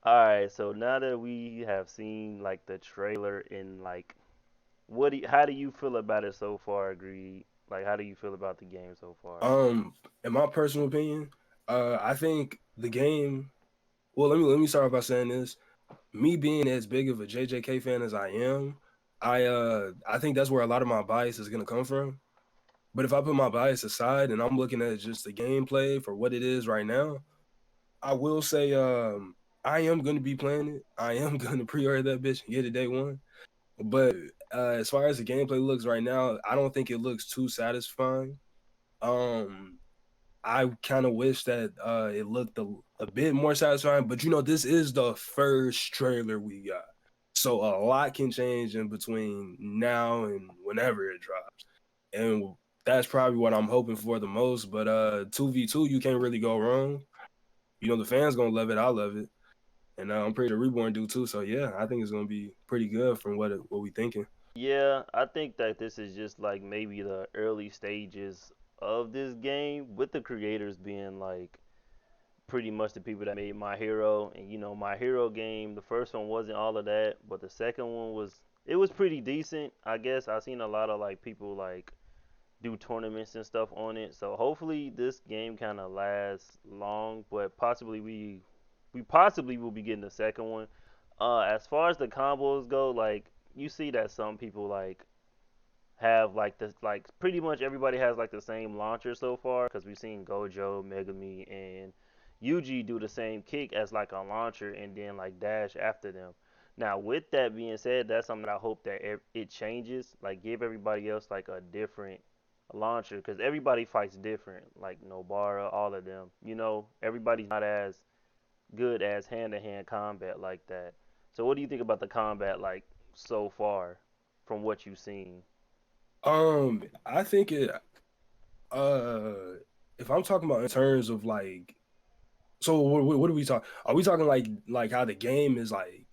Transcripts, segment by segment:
Alright, so now that we have seen like the trailer and like how do you feel about it so far, Agreed? Like how do you feel about the game so far? In my personal opinion, I think the game. Well, let me start off by saying this. Me being as big of a JJK fan as I am, I think that's where a lot of my bias is gonna come from. But if I put my bias aside and I'm looking at just the gameplay for what it is right now, I will say I am gonna be playing it. I am gonna pre-order that bitch and get it day one. But as far as the gameplay looks right now, I don't think it looks too satisfying. Um, I kind of wish that it looked a bit more satisfying, but this is the first trailer we got. So a lot can change in between now and whenever it drops. And that's probably what I'm hoping for the most. But 2v2, you can't really go wrong. The fans gonna love it, I love it. And I'm pretty sure Reborn do too. So yeah, I think it's gonna be pretty good from what we thinking. Yeah, I think that this is just like maybe the early stages of this game with the creators being like pretty much the people that made My Hero and My Hero game, the first one wasn't all of that, but the second one was pretty decent. I guess I've seen a lot of like people like do tournaments and stuff on it. So hopefully this game kind of lasts long, but possibly we possibly will be getting the second one. As far as the combos go, like you see that some people like have like this like pretty much everybody has like the same launcher so far because we've seen Gojo, Megami, and Yuji do the same kick as like a launcher and then like dash after them. Now with that being said, that's something that I hope that it changes. Like give everybody else like a different launcher because everybody fights different. Like Nobara, all of them. Everybody's not as good as hand to hand combat like that. So what do you think about the combat like so far from what you've seen? I think it uh if I'm talking about in terms of like so what are we talking? Are we talking like how the game is like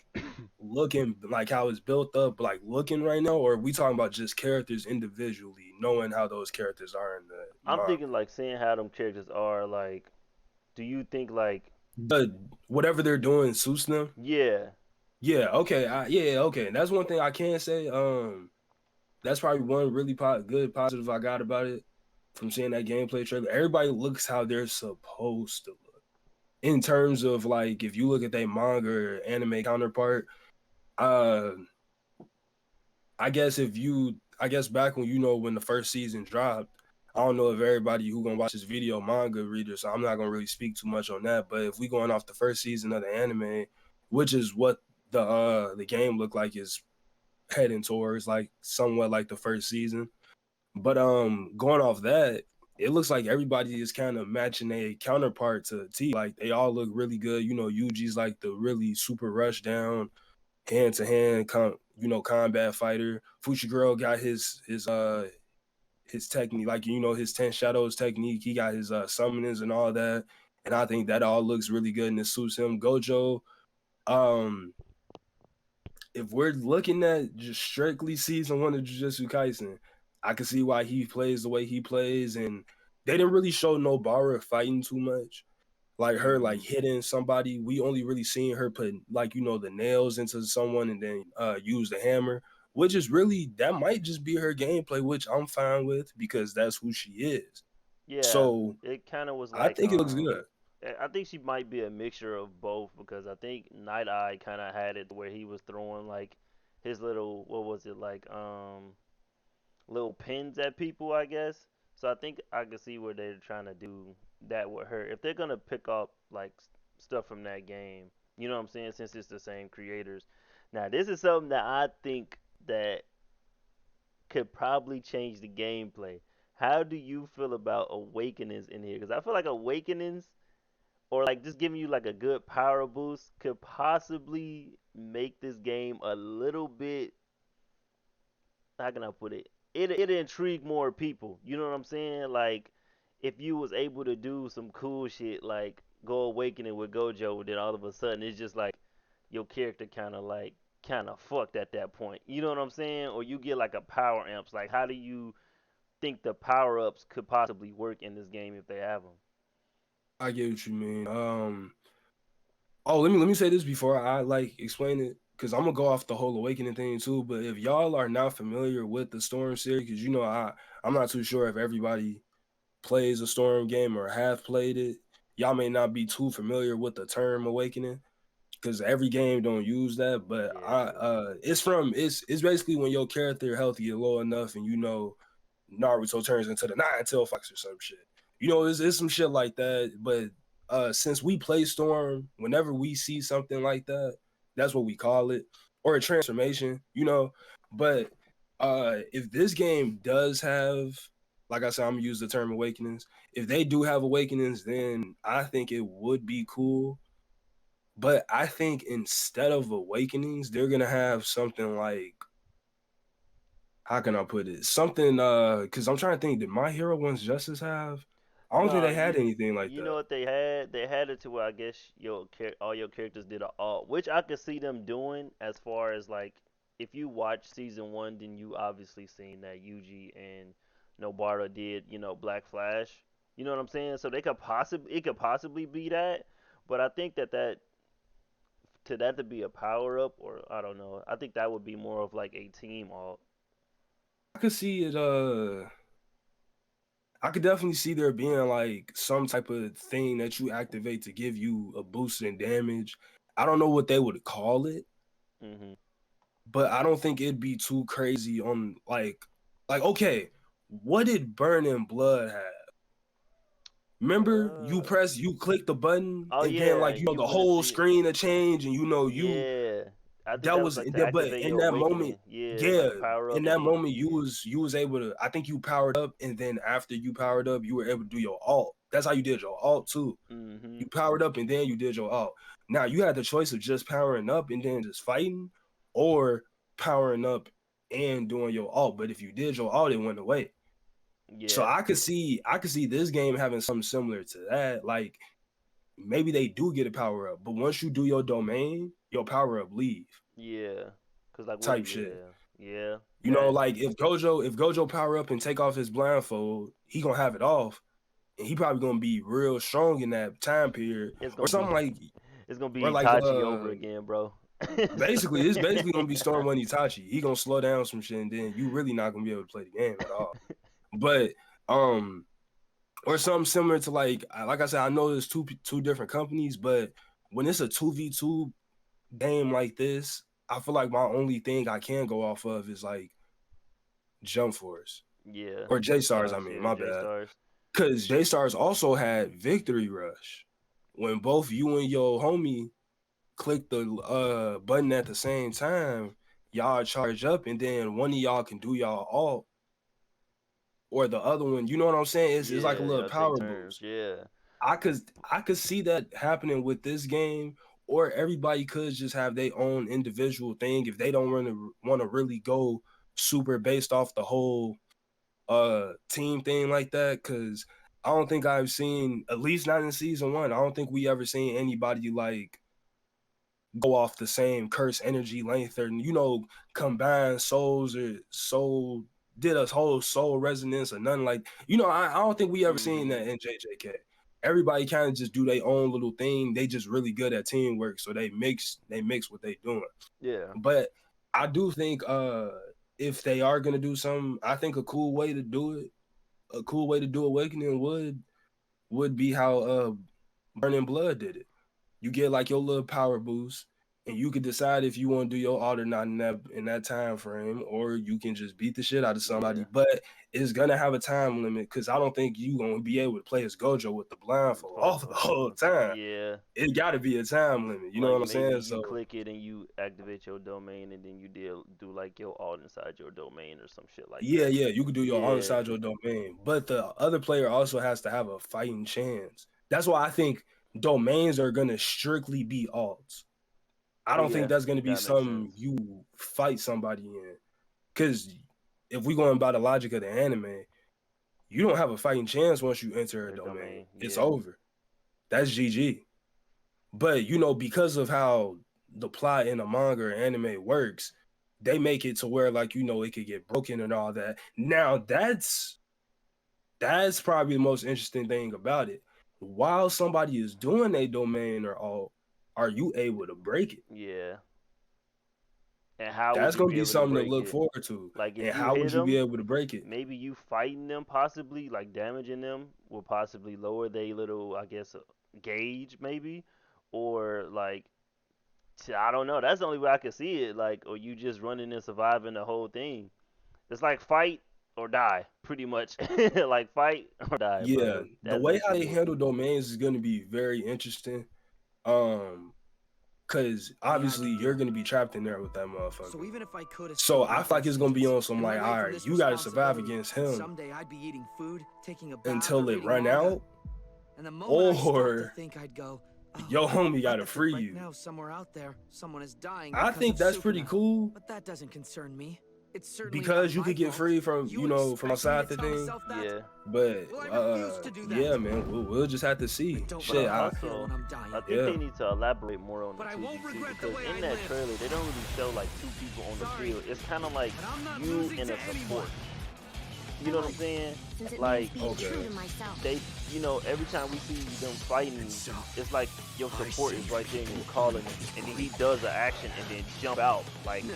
looking like how it's built up like looking right now, or are we talking about just characters individually, knowing how those characters are in the I'm manga? thinking like seeing how them characters are like. Do you think like But whatever they're doing suits them. yeah? Yeah, okay, yeah, okay. And that's one thing I can say. That's probably one really good positive I got about it from seeing that gameplay trailer. Everybody looks how they're supposed to look. In terms of like, if you look at their manga or anime counterpart, uh, I guess back when when the first season dropped, I don't know if everybody who gonna watch this video manga reader, so I'm not gonna really speak too much on that. But if we going off the first season of the anime, which is what the game looked like, is heading towards like somewhat like the first season. But going off that, it looks like everybody is kind of matching a counterpart to T. Like they all look really good. Yuji's like the really super rush down hand to hand combat fighter. Fushiguro got his technique, like his 10 shadows technique. He got his summonings and all that. And I think that all looks really good and it suits him. Gojo, um, if we're looking at just strictly season one of Jujutsu Kaisen, I can see why he plays the way he plays, and they didn't really show Nobara fighting too much. Like her, like Hmm. hitting somebody, we only really seen her put like the nails into someone and then use the hammer, which is really that might just be her gameplay, which I'm fine with because that's who she is. Yeah, So it kind of was I like think it looks good. I think she might be a mixture of both because I think Night Eye kind of had it where he was throwing like his little what was it like little pins at people, I guess. So I think I can see where they're trying to do that with her. If they're gonna pick up like stuff from that game, you know what I'm saying? Since it's the same creators. Now this is something that I think that could probably change the gameplay. How do you feel about awakenings in here? Because I feel like awakenings or like just giving you like a good power boost could possibly make this game a little bit, how can I put it? It intrigue more people. You know what I'm saying? Like if you was able to do some cool shit like go awakening with Gojo, then all of a sudden it's just like your character kind of fucked at that point. You know what I'm saying? Or you get like a power amps. Like how do you think the power ups could possibly work in this game if they have them? I get what you mean. Oh, let me say this before I like explain it, because I'm gonna go off the whole awakening thing too. But if y'all are not familiar with the Storm series, because I'm not too sure if everybody plays a Storm game or have played it, y'all may not be too familiar with the term awakening because every game don't use that. But Yeah. it's basically when your character health get low enough and Naruto turns into the Nine Tail Fox or some shit. It's some shit like that. But since we play Storm, whenever we see something like that, that's what we call it, or a transformation. But if this game does have, like I said, I'm gonna use the term awakenings. If they do have awakenings, then I think it would be cool. But I think instead of awakenings, they're gonna have something like, how can I put it? Something because I'm trying to think, did My Hero One's Justice have? I don't think No, they had anything like you know that. what they had? They had it to where I guess all your characters did a alt, which I could see them doing as far as like if you watch season one, then you obviously seen that Yuji and Nobara did Black Flash. You know what I'm saying? So it could possibly be that, but I think that to be a power up or I don't know. I think that would be more of like a team alt. I could see it I could definitely see there being like some type of thing that you activate to give you a boost in damage. I don't know what they would call it, Mhm. but I don't think it'd be too crazy on like okay, what did Burning Blood have? Remember, Uh you click the button, oh and then yeah, like and you the wouldn't whole see it. screen to change, and you Yeah, I think that that was was like to but activate in your that moment, awakening. Yeah, yeah, like a power in up, and that then moment you was able to, I think you powered up, and then after you powered up, you were able to do your alt. That's how you did your alt too. mhm, You powered up and then you did your alt. Now you had the choice of just powering up and then just fighting, or powering up and doing your alt. But if you did your alt, it went away. So yeah, I could see this game having something similar to that. Like maybe they do get a power up, but once you do your domain, your power up leave yeah, cause like what? type shit. Yeah, yeah, that Like if Gojo power up and take off his blindfold, he gonna have it off, and he probably gonna be real strong in that time period, it's or gonna something be like, it's gonna or be like Itachi over again, bro. it's basically gonna be Storm One Itachi. He gonna slow down some shit, and then you really not gonna be able to play the game at all. But um, or something similar to like I said, I know there's two different companies, but when it's a 2v2 game like this, I feel like my only thing I can go off of is like Jump Force Yeah, or J Stars. I Stars. mean, Yeah, my J bad, Stars. because J Stars also had Victory Rush when both you and your homie click the button at the same time. Y'all charge up, and then one of y'all can do y'all alt, or the other one. You know what I'm saying? It's like a Yeah, little y'all take power turns. boost. Yeah, I could see that happening with this game, or everybody could just have their own individual thing if they don't want to really go super based off the whole team thing like that. Because I don't think I've seen, at least not in season one, I don't think we ever seen anybody like go off the same curse energy length, or combine souls, or soul did a whole soul resonance or nothing like, I don't think we ever seen mhm, that in JJK. Everybody kind of just do their own little thing. They just really good at teamwork, so they mix what they doing. yeah, But I do think if they are gonna do something, I think a cool way to do it, a cool way to do awakening would be how Burning Blood did it. You get like your little power boost, and you can decide if you want to do your alt or not in that time frame, or you can just beat the shit out of somebody. yeah. But it's gonna have a time limit, because I don't think you gonna be able to play as Gojo with the blindfold For off the whole time. yeah. It got to be a time limit. You know Like what I'm maybe saying? you So click it and you activate your domain and then you do like your alt inside your domain or some shit like yeah, that. yeah, you can do your on Yeah, inside your domain, but the other player also has to have a fighting chance. That's why I think domains are gonna strictly be alts. I don't think yeah, that's going to be that makes something sense. you fight somebody in. Because if we going by the logic of the anime, you don't have a fighting chance once you enter a Your domain. domain, It's yeah, over. That's GG. But because of how the plot in a manga or anime works, they make it to where like it could get broken and all that. Now that's probably the most interesting thing about it. While somebody is doing a domain or all, are you able to break it? Yeah. And how would That's you gonna be be able to something to break look it? forward to. Like if And you how hit would you be them, able to break it? maybe you fighting them possibly, like damaging them, will possibly lower their little, I guess, gauge maybe, or like I don't know. That's the only way I could see it. Like, or you just running and surviving the whole thing. It's like fight or die, pretty much. Like fight or die, Yeah, bro. the That's way how literally they it. handle domains is gonna be very interesting. Um, Cause The obviously you're idea. gonna be trapped in there with that So motherfucker. even if I could So escape I feel after like it's gonna be stages, on some am I like, all right for right, this you gotta survive responsibility? against That him someday I'd be eating food, taking a bath, or until it reading run manga, out, and the moment I stop to or think, I'd go, oh, your homie I gotta bet that free right you. now somewhere out there, someone is dying I because think of that's pretty Sukuna. cool But that doesn't concern me. It's certainly not because you my could get fault. free from, You from expect me to outside the tell thing. myself that? Yeah. But Well, I refuse to do that. yeah, man, we'll just have to see. Don't But I Shit, let me feel also, when I'm dying. I think yeah. they need to elaborate more on the But I won't 2v2 regret the because way in I that lived. trailer they don't really show like two people on the Sorry, field. It's kind of like but I'm not you losing and a to anyone. support. You know what I'm saying? Since it Like means being Okay. true to myself. they, every time we see them fighting, it's like your support is right there and you're calling him, and then he does an action and then jump out. Like Nah,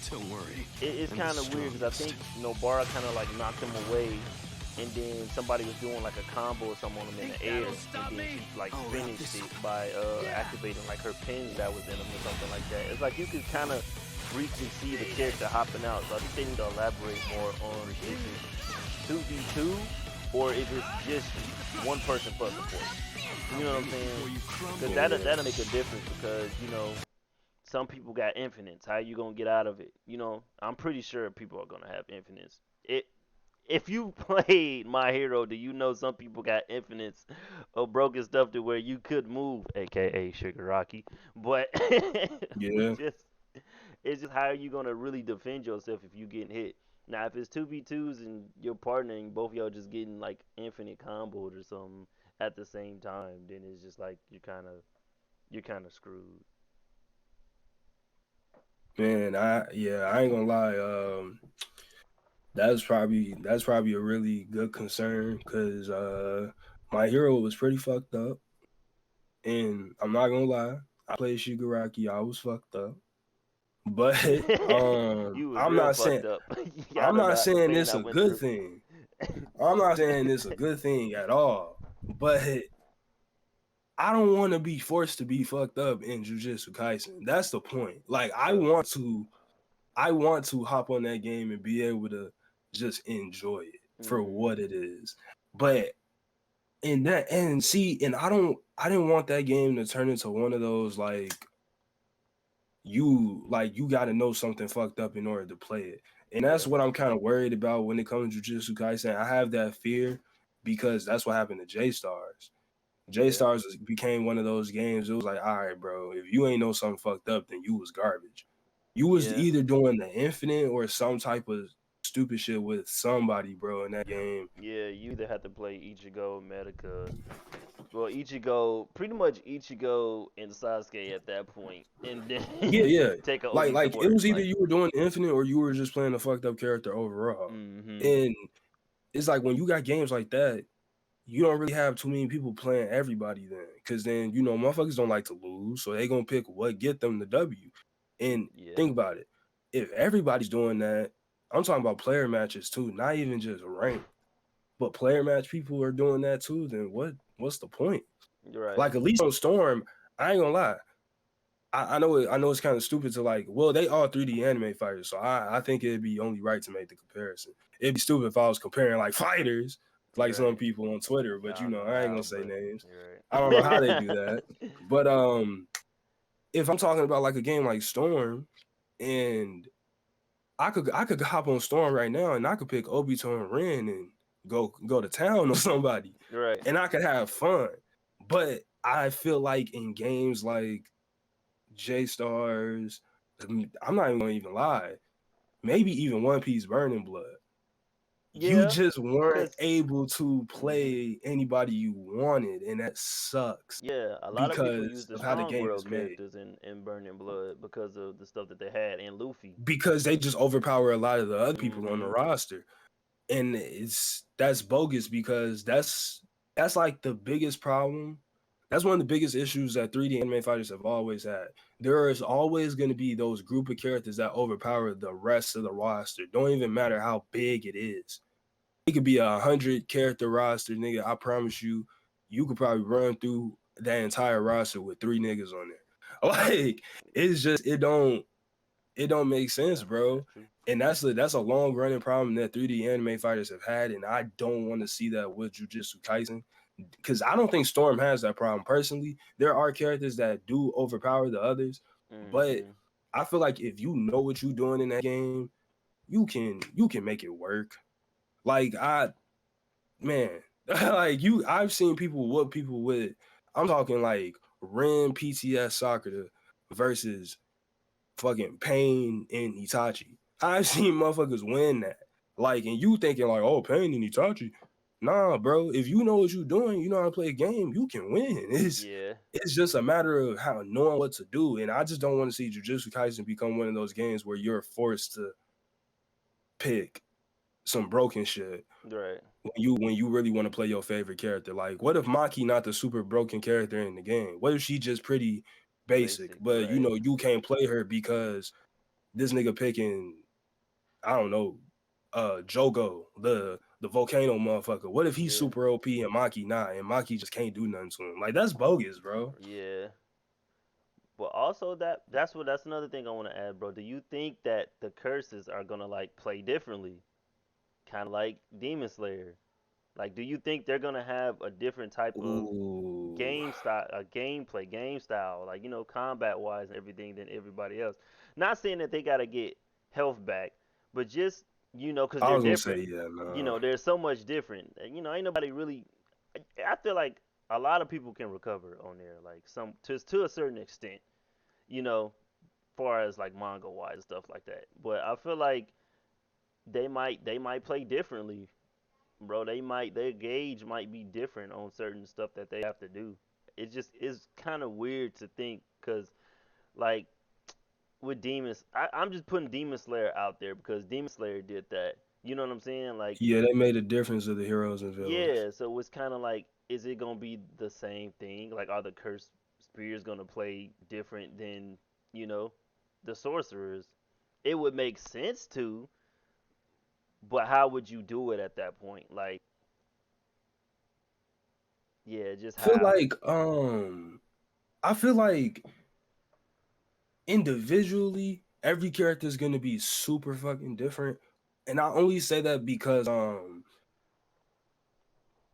don't worry. it's I'm kind the of weird because I think Nobara kind of like knocked him away, and then somebody was doing like a combo or something on him in the air, and then she like I'll wrap finished this it up. by activating like her pins that was in him or something like that. It's like you could kind of briefly see the character hopping out, so I think they need to elaborate more on if it's 2v2 or if it's just one person plus support. You know what I'm saying? Because that'll make a difference because some people got infinites. How you gonna get out of it? I'm pretty sure people are gonna have infinites. If you played My Hero, do you know some people got infinites of broken stuff to where you could move, aka Shigaraki? But Yeah. just it's just how are you gonna really defend yourself if you getting hit? Now, if it's 2v2s and you're partnering, both y'all just getting like infinite combos or something at the same time, then it's just like you're kind of screwed. Man, I ain't gonna lie. That's probably a really good concern because my hero was pretty fucked up, and I'm not gonna lie, I played Shigaraki, I was fucked up, but You was I'm real not fucked saying up. I'm not saying pain this I a went good through. thing. I'm not saying this a good thing at all, but I don't want to be forced to be fucked up in Jujutsu Kaisen. That's the point. Like I want to hop on that game and be able to just enjoy it for what it is. But I didn't want that game to turn into one of those like you got to know something fucked up in order to play it. And that's Yeah, what I'm kind of worried about when it comes to Jujutsu Kaisen. I have that fear because that's what happened to J Stars. J yeah, Stars became one of those games. It was like, all right, bro, if you ain't know something fucked up, then you was garbage. You was yeah, either doing the infinite or some type of stupid shit with somebody, bro, in that game. yeah. You either have to play Ichigo, Medica. Well, Ichigo, pretty much Ichigo and Sasuke at that point, and then Yeah, yeah. take a Like OP like it support. was either Like, you were doing infinite or you were just playing a fucked up character overall. mm-hmm. And it's like when you got games like that, you don't really have too many people playing everybody then. Cause then, motherfuckers don't like to lose. So they gonna pick what get them the W. And Yeah, think about it. If everybody's doing that, I'm talking about player matches too, not even just rank. But player match people are doing that too, then what's the point? you're right. Like at least on Storm, I ain't gonna lie. I know it's kind of stupid to like, well, they all 3D anime fighters, so I think it'd be only right to make the comparison. It'd be stupid if I was comparing like fighters, like You're some right. people on Twitter, Yeah, but I don't know I ain't gonna how, say but names. you're I don't know how they right. do that. But if I'm talking about like a game like Storm, and I could hop on Storm right now and I could pick Obito and Ren and go to town on somebody You're right. and I could have fun. But I feel like in games like J Stars, I'm not even gonna even lie. Maybe even One Piece Burning Blood. You Yeah, just weren't cause able to hmm play anybody you wanted, and that sucks yeah, a lot of people use because the of how the strong game world is made. characters in Burning Blood because of the stuff that they had and Luffy. Because they just overpower a lot of the other people on the Hmm roster. And that's bogus because that's like the biggest problem That's one of the biggest issues that 3D anime fighters have always had. There is always going to be those group of characters that overpower the rest of the roster. Don't even matter how big it is. It could be 100 character roster, nigga. I promise you, you could probably run through that entire roster with 3 niggas on there. Like, it's just it don't make sense, Yeah, bro. that's true. And that's a long running problem that 3D anime fighters have had, and I don't want to see that with Jujutsu Kaisen because I don't think Storm has that problem personally. There are characters that do overpower the others, but Hmm. I feel like if you know what you're doing in that game, you can make it work. Like man, like I've seen people whoop people with. I'm talking like Ren PTS Sakura versus fucking Pain and Itachi. I've seen motherfuckers win that. Like, and you thinking like, oh, Pain and Itachi. Nah, bro. If you know what you're doing, you know how to play a game, you can win. Yeah, It's just a matter of how knowing what to do. And I just don't want to see Jujutsu Kaisen become one of those games where you're forced to pick some broken shit right. when you really want to play your favorite character. Like, what if Maki not the super broken character in the game? What if she just pretty basic, Basic, but right. you can't play her because this nigga picking, I don't know, Jogo, the volcano motherfucker. What if he's Yeah, super OP and Maki not, and Maki just can't do nothing to him? Like that's bogus, bro. yeah. But also that's another thing I want to add, bro. Do you think that the curses are gonna like play differently, kind of like Demon Slayer? Like, do you think they're gonna have a different type of Ooh. game style, a gameplay, game style, like combat wise and everything than everybody else? Not saying that they gotta get health back, but just because I they're was gonna say different. yeah, no. There's so much different. Ain't nobody really. I feel like a lot of people can recover on there, like some to a certain extent. You know, far as like manga wise and stuff like that. But I feel like they might play differently, bro. Their gauge might be different on certain stuff that they have to do. It just is kind of weird to think because like with demons, I'm just putting Demon Slayer out there because Demon Slayer did that. You know what I'm saying? Like, Yeah, they made a difference of the heroes and villains. yeah. So it's kind of like, is it gonna be the same thing? Like, are the cursed spears gonna play different than you know the sorcerers? It would make sense to, but how would you do it at that point? Like, yeah, just I feel how. like I feel like individually every character is gonna be super fucking different. And I only say that because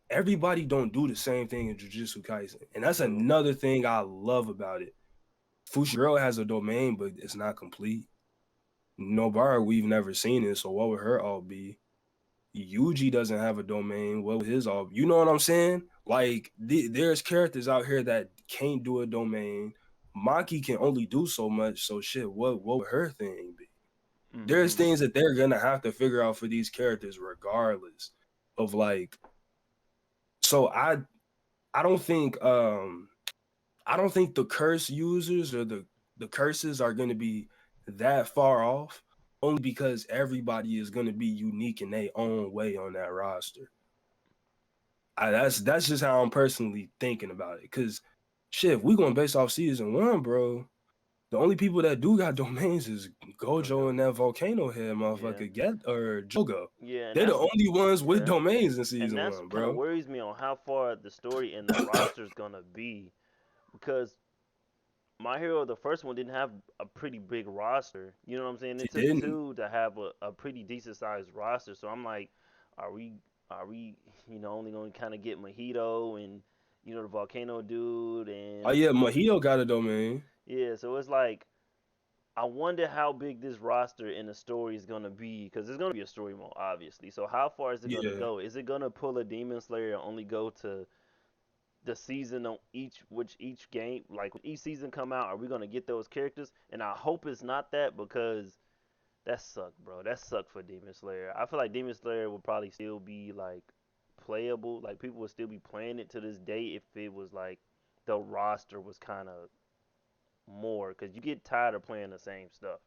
everybody don't do the same thing in Jujutsu Kaisen. And that's True. another thing I love about it. Fushiguro has a domain, but it's not complete. Nobara, we've never seen it, so what would her all be? Yuji doesn't have a domain. What would his all be? You know what I'm saying? Like, there's characters out here that can't do a domain. Maki can only do so much, so shit, what would her thing be? There's Hmm. things that they're gonna have to figure out for these characters regardless of like, so I don't think I don't think the curse users or the curses are going to be that far off, only because everybody is going to be unique in their own way on that roster. That's just how I'm personally thinking about it. Cause shit, if we going based off season 1, bro, the only people that do got domains is Gojo Gojo. and that volcano head Yeah. motherfucker get or Jogo. Yeah, and They're the that's only ones with yeah, domains in and season that's one, kind of bro. worries me on how far the story and the roster is gonna be because My Hero, the first one, didn't have a pretty big roster. You know what I'm saying? It It took didn't. two to have a pretty decent sized roster. So I'm like, are we only gonna kind of get Mojito and the volcano dude Oh and yeah, Mahito got a domain. yeah. So it's like I wonder how big this roster in the story is gonna be because it's gonna be a story mode, obviously. So how far is it gonna Yeah. go? Is it gonna pull a Demon Slayer and only go to the season on each game, like when each season come out, are we gonna get those characters? And I hope it's not that because that sucked, bro. That sucked for Demon Slayer. I feel like Demon Slayer will probably still be like playable. Like people would still be playing it to this day if it was like the roster was kind of more, because you get tired of playing the same stuff.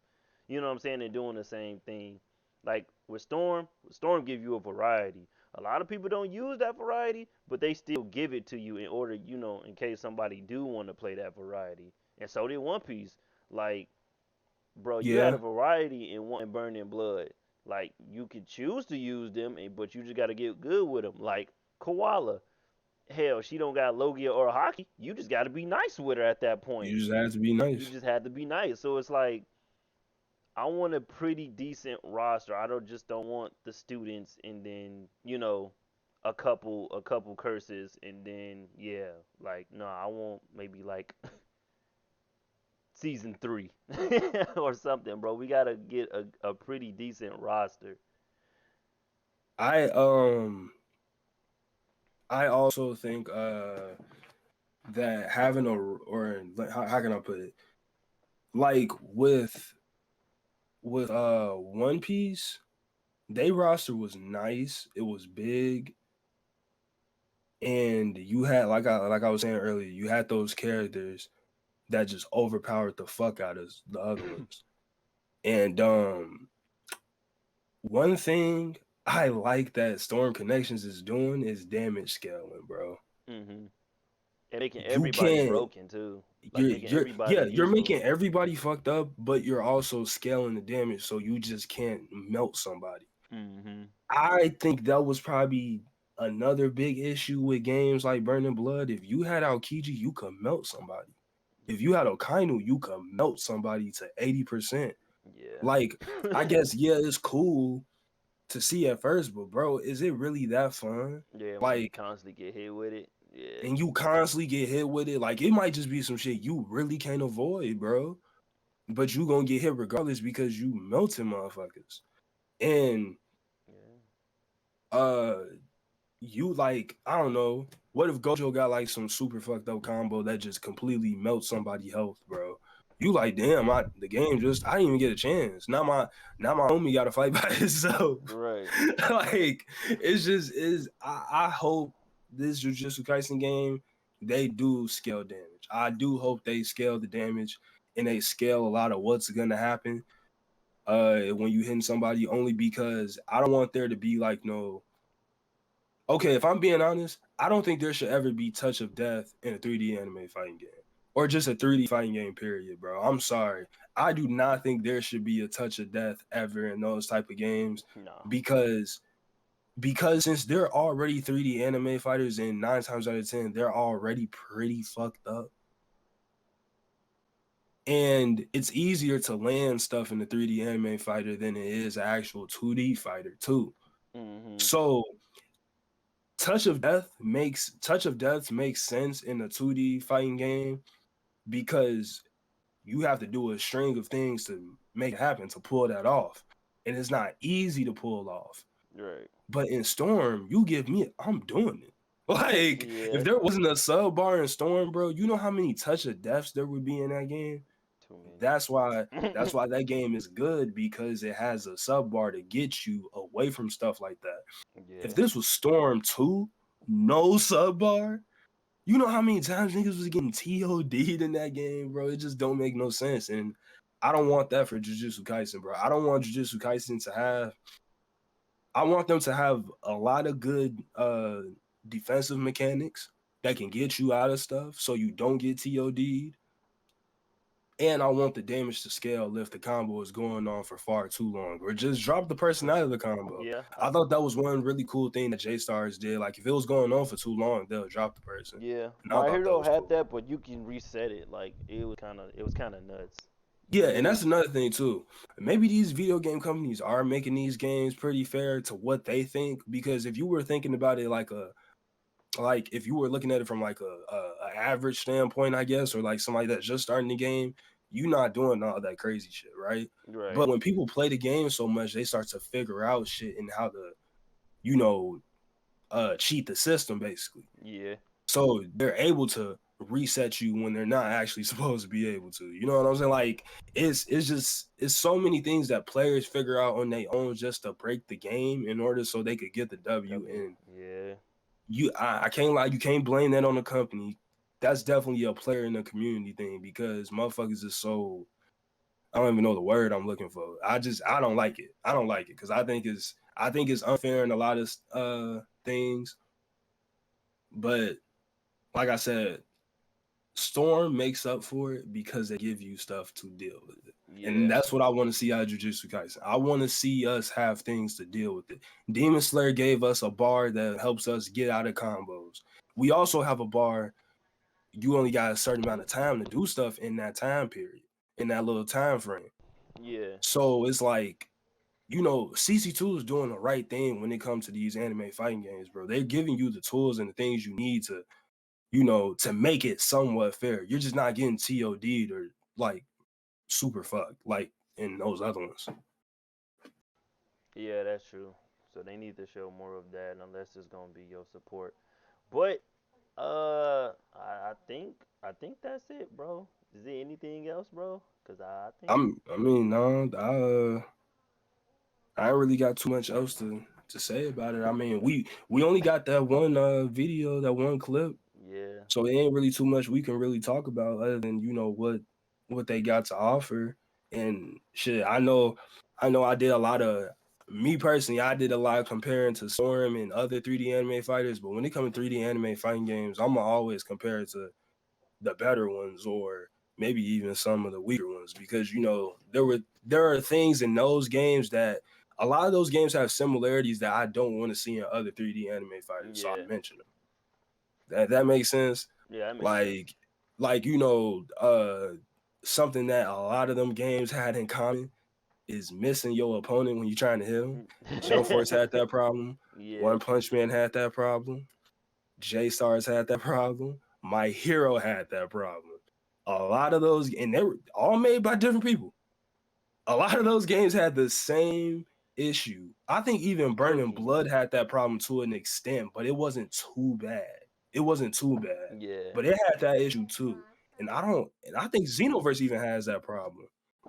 You know what I'm saying? And doing the same thing. Like with Storm give you a variety. A lot of people don't use that variety, but they still give it to you in order, in case somebody do want to play that variety. And so did One Piece. Like, bro, you had a Yeah, variety in Burning Blood. Like, you could choose to use them, but you just got to get good with them. Like Koala. Hell, she don't got Logia or Hockey. You just got to be nice with her at that point. you just have to be You nice. just had to be nice. So it's like I want a pretty decent roster. I don't want the students and then a couple curses and then yeah, like no, I want maybe like season 3 or something, bro. We gotta get a pretty decent roster. I um I also think that having how can I put it? Like with One Piece, they roster was nice. It was big. And you had like I was saying earlier, you had those characters that just overpowered the fuck out of the other ones. And one thing I like that Storm Connections is doing is damage scaling, bro. hmm And making You everybody can't broken too, like you're making you're everybody yeah, you're useless. making everybody fucked up, but you're also scaling the damage so you just can't melt somebody. hmm I think that was probably another big issue with games like Burning Blood. If you had Aokiji, you could melt somebody. If you had Okainu, you could melt somebody to 80%. Like, I Yeah. guess, yeah, it's cool to see at first, but bro, is it really that fun? Yeah, when you Like, constantly get hit with it. Yeah. and you constantly get hit with it. Like, it might just be some shit you really can't avoid, bro. But you gonna get hit regardless because you melting motherfuckers. And Yeah. uh you like, I don't know, what if Gojo got like some super fucked up combo that just completely melts somebody's health, bro? You like, damn, the game just I didn't even get a chance. Now my homie gotta fight by himself. Right. Like, it's just is I hope this Jujutsu Kaisen game they do scale damage. I do hope they scale the damage and they scale a lot of what's gonna happen when you hitting somebody, only because I don't want there to be like no. Okay, if I'm being honest, I don't think there should ever be touch of death in a 3D anime fighting game or just a 3D fighting game, period, bro. I'm sorry. I do not think there should be a touch of death ever in those type of games No. because since they're already 3D anime fighters and 9 times out of 10 they're already pretty fucked up. And it's easier to land stuff in the 3D anime fighter than it is an actual 2D fighter too. hmm So touch of death makes sense in a 2D fighting game because you have to do a string of things to make it happen to pull that off. And it's not easy to pull off. Right. But in Storm, you give me I'm doing it. Like, Yeah. if there wasn't a sub bar in Storm, bro, you know how many touch of deaths there would be in that game? Too That's why many. that game is good because it has a sub bar to get you away from stuff like that. If Yeah. this was Storm 2, no sub bar, you know how many times niggas was getting TOD'd in that game, bro? It just don't make no sense. And I don't want that for Jujutsu Kaisen, bro. I don't want Jujutsu Kaisen to have I want them to have a lot of good defensive mechanics that can get you out of stuff so you don't get TOD'd. And I want the damage to scale if the combo is going on for far too long, or just drop the person out of the combo. Yeah. I thought that was one really cool thing that J Stars did. Like, if it was going on for too long, they'll drop the person. Yeah. And I My thought that Hero was had cool. that, but you can reset it. Like it was kind of nuts. Yeah, and that's another thing too. Maybe these video game companies are making these games pretty fair to what they think. Because if you were thinking about it like if you were looking at it from like a average standpoint, I guess, or like somebody that's just starting the game, you're not doing all that crazy shit, right? Right. But when people play the game so much, they start to figure out shit and how to, you know, cheat the system basically. Yeah. So they're able to reset you when they're not actually supposed to be able to. You know what I'm saying? Like, it's so many things that players figure out on their own just to break the game in order so they could get the W. W. And Yeah. I can't lie, you can't blame that on the company. That's definitely a player in the community thing because motherfuckers is so I don't even know the word I'm looking for. I don't like it. I don't like it because I think it's unfair in a lot of things. But like I said, Storm makes up for it because they give you stuff to deal with it. And Yeah. that's what I want to see out of Jujutsu Kaisen. I want to see us have things to deal with it. Demon Slayer gave us a bar that helps us get out of combos. We also have a bar, you only got a certain amount of time to do stuff in that time period, in that little time frame. Yeah. So it's like, CC2 is doing the right thing when it comes to these anime fighting games, bro. They're giving you the tools and the things you need to, to make it somewhat fair. You're just not getting TOD'd or like super fucked like in those other ones. Yeah, that's true. So they need to show more of that, unless it's gonna be your support. But I think that's it, bro. Is there anything else, bro? Cause I think No, I ain't really got too much else to say about it. I mean, we only got that one video, that one clip, yeah, so it ain't really too much we can really talk about other than what they got to offer. And shit, I did a lot of me personally, I did a lot of comparing to Storm and other 3D anime fighters, but when it comes to 3D anime fighting games, I'ma always compare it to the better ones or maybe even some of the weaker ones because there are things in those games that a lot of those games have similarities that I don't want to see in other 3D anime fighters. So yeah, I mentioned them. That makes sense. yeah. That makes sense. Like something that a lot of them games had in common is missing your opponent when you're trying to hit him. Jump Force had that problem. Yeah, One Punch Man had that problem. J Stars had that problem. My Hero had that problem. A lot of those, and they were all made by different people. A lot of those games had the same issue. I think even Burning cooking. Blood had that problem to an extent, but it wasn't too bad. It wasn't too bad, Yeah. but it had that issue too. And I think Xenoverse even has that problem.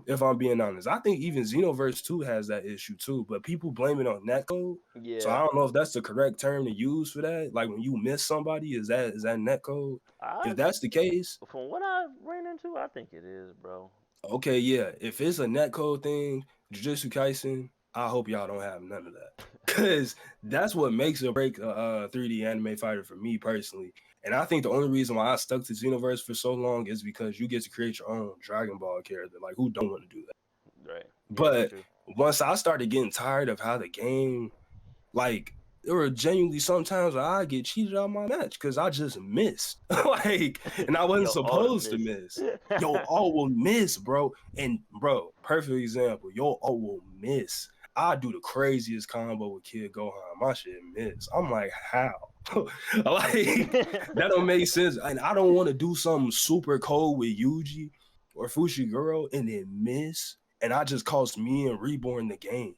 If I'm being honest, I think even Xenoverse 2 has that issue too, but people blame it on netcode. So I Yeah. don't know if that's the correct term to use for that. Like when you miss somebody, is that netcode? I If that's the case, From what I ran into, I think it is, bro. okay, yeah. If it's a netcode thing, Jujutsu Kaisen, I hope y'all don't have none of that. Cause that's what makes or break a 3D anime fighter for me personally. And I think the only reason why I stuck to Xenoverse for so long is because you get to create your own Dragon Ball character. Like who don't want to do that? Right. Yeah, that's But true. once I started getting tired of how the game, like, there were genuinely sometimes where I get cheated out of my match because I just missed. And I wasn't Yo, all the supposed to miss. miss. Yo, all will miss, bro. And bro, perfect example. Yo, all will miss. I do the craziest combo with Kid Gohan. My shit miss. I'm like, how? That don't make sense. And I don't want to do something super cold with Yuji or Fushiguro and then miss. And I just cost me and Reborn the game.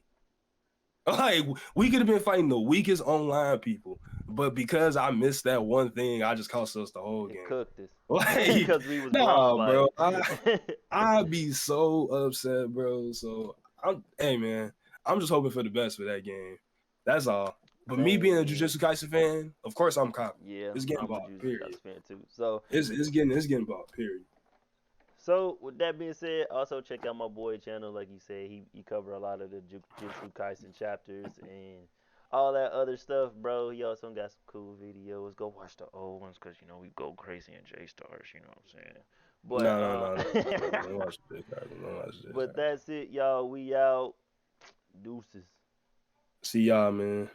Like we could have been fighting the weakest online people, but because I missed that one thing, I just cost us the whole It game. cooked us. Like, Because we was blocked nah, by bro, it. I'd be so upset, bro. So hey man, I'm just hoping for the best for that game. That's all. But me being Same, a man. Jujutsu Kaisen fan, of course I'm copying. Yeah, It's getting I'm a bought. Jujutsu Period. Kaisen fan too. So, It's getting bought. Period. so with that being said, also check out my boy channel. Like you said, he cover a lot of the Jujutsu Kaisen chapters and all that other stuff, bro. He also got some cool videos. Go watch the old ones, cause we go crazy in J Stars. You know what I'm saying? But No. Don't watch this. Don't watch this. but that's it, y'all. We out. Deuces. See y'all, man.